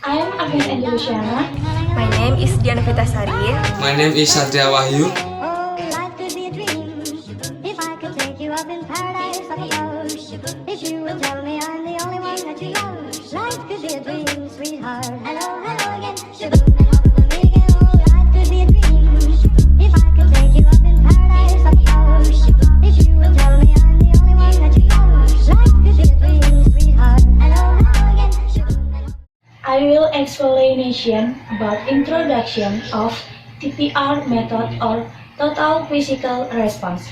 I am Agnes and Lusyana. My name is Dian Novitasari. My name is Satria Wahyu. Oh, life could be a dream if I could take you up in paradise up above. If you would tell me I'm the only one that you love, life could be a dream, sweetheart. Hello, hello again. Shaboom, and over the weekend. Oh, life could be a dream if I could take you up in paradise up above. If you would tell me I'm the only one that you love, life could be a dream, sweetheart. Hello, hello again. Shaboom, and I will explanation about introduction of TPR method or total physical response.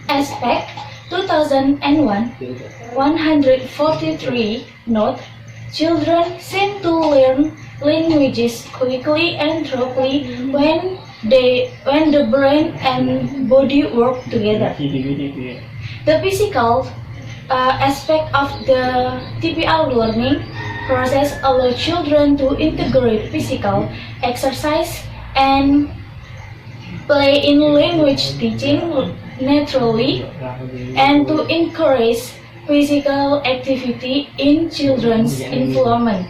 Aspect 2001 143 note children seem to learn languages quickly and thoroughly when the brain and body work together. The physical aspect of the TPR learning process allows children to integrate physical exercise and play in language teaching naturally and to encourage physical activity in children's involvement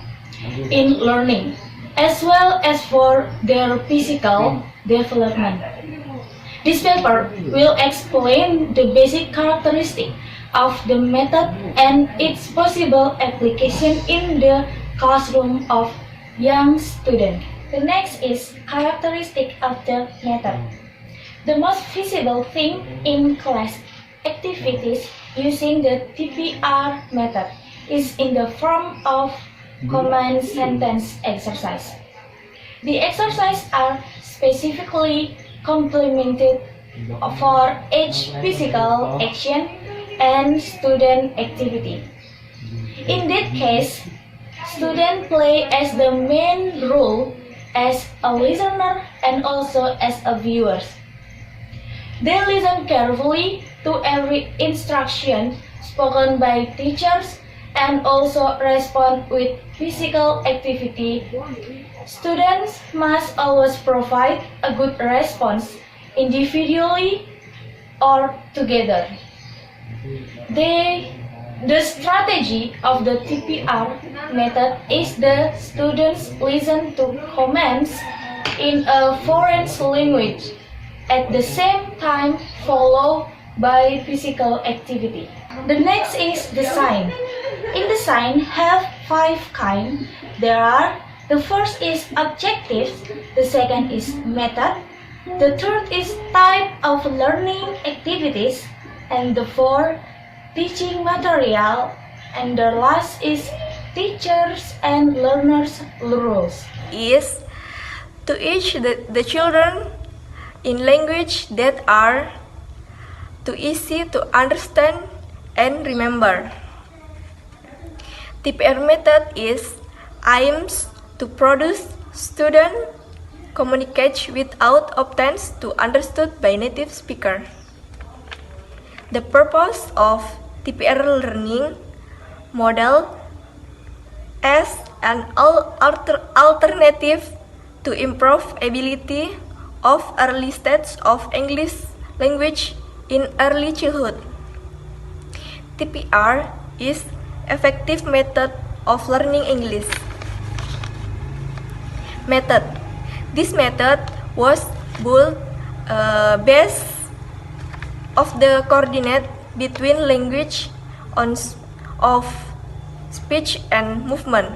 in learning as well as for their physical development. This paper will explain the basic characteristic of the method and its possible application in the classroom of young students. The next is characteristic of the method. The most visible thing in class activities using the TPR method is in the form of command sentence exercise. The exercises are specifically complemented for each physical action and student activity. In that case, students play as the main role as a listener and also as a viewer. They listen carefully to every instruction spoken by teachers and also respond with physical activity. Students must always provide a good response individually or together. The strategy of the TPR method is the students listen to commands in a foreign language at the same time followed by physical activity. The next is the sign. In the sign have 5 kinds. The first is objectives, the second is method, the third is type of learning activities, and the fourth teaching material, and the last is teachers and learners rules. Is to teach the children in language that are too easy to understand and remember. TPR method is aims to produce student communicate without obtaining to understood by native speaker. The purpose of TPR learning model as an alternative to improve ability of early stage of English language in early childhood. TPR is effective method of learning English. Method. This method was built based of the coordinate between language of speech and movement.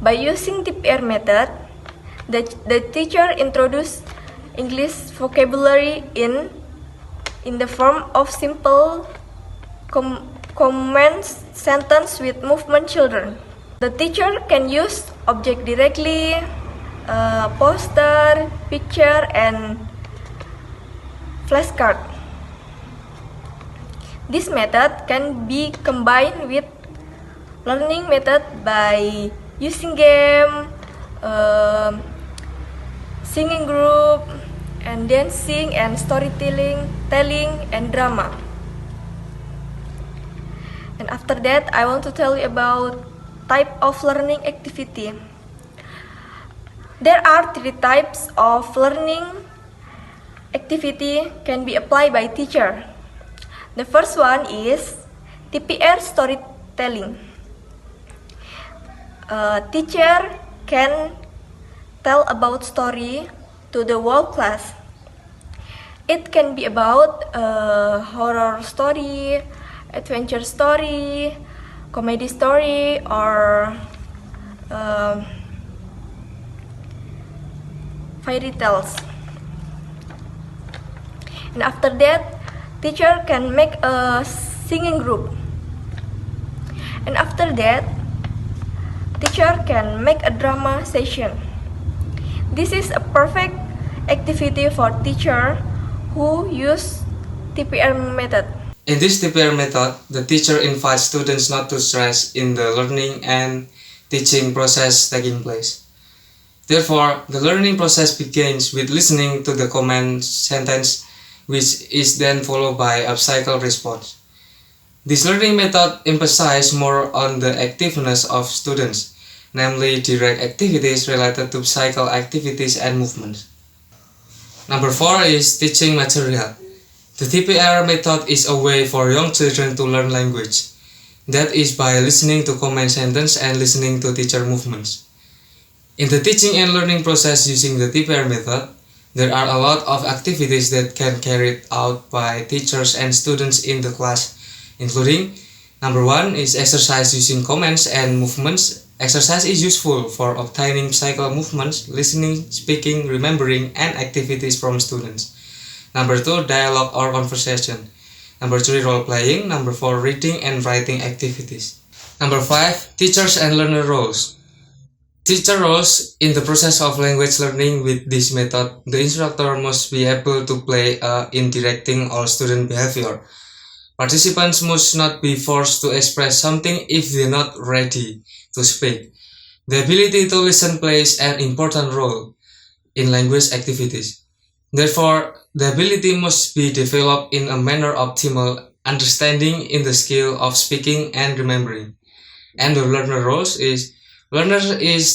By using TPR method, the teacher introduced English vocabulary in the form of simple command sentence with movement children. The teacher can use object directly, poster, picture, and flashcard. This method can be combined with learning method by using game, singing group, and dancing and storytelling, and drama. And after that, I want to tell you about type of learning activity. There are 3 types of learning activity can be applied by teacher. The first one is TPR storytelling. A teacher can tell about story to the whole class. It can be about a horror story, adventure story, comedy story, or fairy tales. And after that, teacher can make a singing group. And after that, teacher can make a drama session. This is a perfect activity for teacher who use TPR method. In this TPR method, the teacher invites students not to stress in the learning and teaching process taking place. Therefore, the learning process begins with listening to the command sentence, which is then followed by a cycle response. This learning method emphasizes more on the activeness of students, namely direct activities related to cycle activities and movements. Number 4 is teaching material. The TPR method is a way for young children to learn language. That is by listening to command sentence and listening to teacher movements. In the teaching and learning process using the TPR method, there are a lot of activities that can be carried out by teachers and students in the class, including number 1 is exercise using commands and movements. Exercise is useful for obtaining cycle movements, listening, speaking, remembering, and activities from students. Number 2, dialogue or conversation. Number 3, role-playing. Number 4, reading and writing activities. Number 5, teachers and learner roles. Teacher roles in the process of language learning. With this method, the instructor must be able to play in directing all student behavior. Participants must not be forced to express something if they're not ready to speak. The ability to listen plays an important role in language activities. Therefore, the ability must be developed in a manner optimal, understanding in the skill of speaking and remembering. And the learner roles is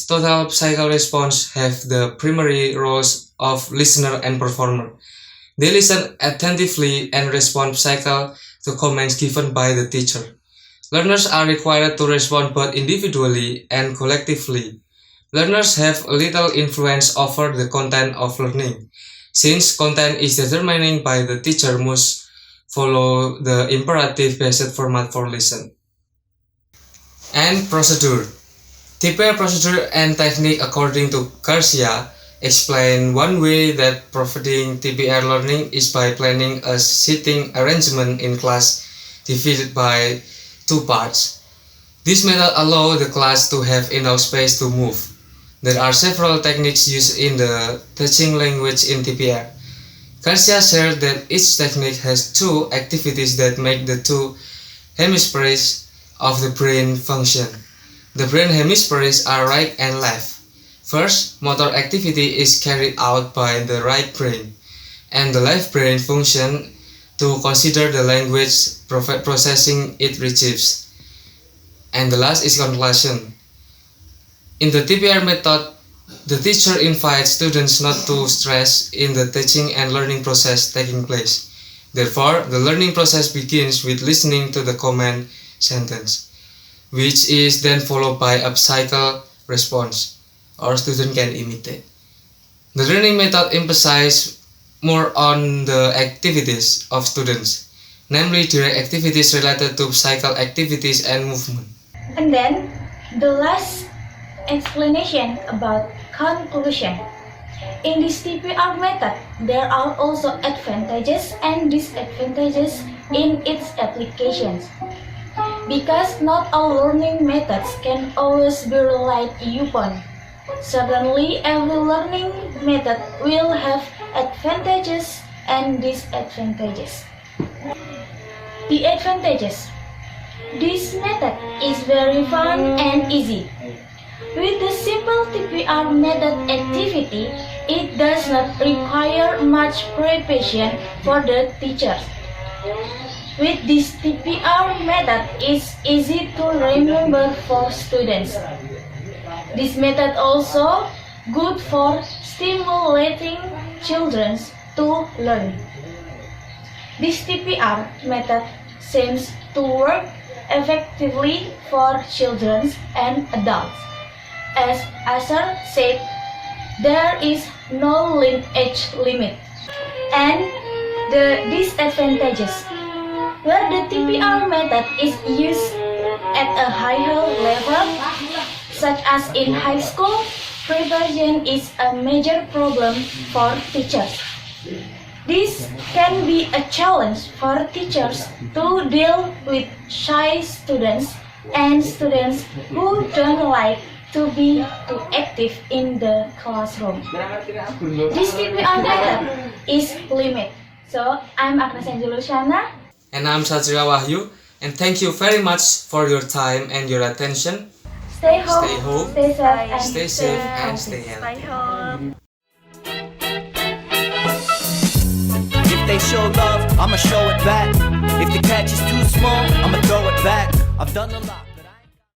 total cycle response have the primary roles of listener and performer. They listen attentively and respond cycle to comments given by the teacher. Learners are required to respond both individually and collectively. Learners have little influence over the content of learning. Since content is determined by the teacher, must follow the imperative-based format for listen. And procedure. TPR procedure and technique according to Garcia explain one way that providing TPR learning is by planning a seating arrangement in class divided by 2 parts. This method allows the class to have enough space to move. There are several techniques used in the teaching language in TPR. Garcia shared that each technique has 2 activities that make the 2 hemispheres of the brain function. The brain hemispheres are right and left. First, motor activity is carried out by the right brain, and the left brain function to consider the language processing it receives. And the last is conclusion. In the TPR method, the teacher invites students not to stress in the teaching and learning process taking place. Therefore, the learning process begins with listening to the command sentence, which is then followed by a cycle response, or student can imitate. The learning method emphasizes more on the activities of students, namely direct activities related to cycle activities and movement. And then, the last explanation about conclusion. In this TPR method, there are also advantages and disadvantages in its applications. Because not all learning methods can always be relied upon. Certainly, every learning method will have advantages and disadvantages. The advantages. This method is very fun and easy. With the simple TPR method activity, it does not require much preparation for the teachers. With this TPR method, it's easy to remember for students. This method also good for stimulating children to learn. This TPR method seems to work effectively for children and adults. As Asher said, there is no age limit. And the disadvantages. Where the TPR method is used at a higher level, such as in high school, preparation is a major problem for teachers. This can be a challenge for teachers to deal with shy students and students who don't like to be too active in the classroom. This TPR method is limited. So, I'm Agnes and Lusyana. And I'm Satria Wahyu, and thank you very much for your time and your attention. Stay home, Stay home, stay safe, and stay safe, and stay Stay healthy. home. If they show love, I'ma show it back. If the catch is too small, I'ma throw it back. I've done a lot.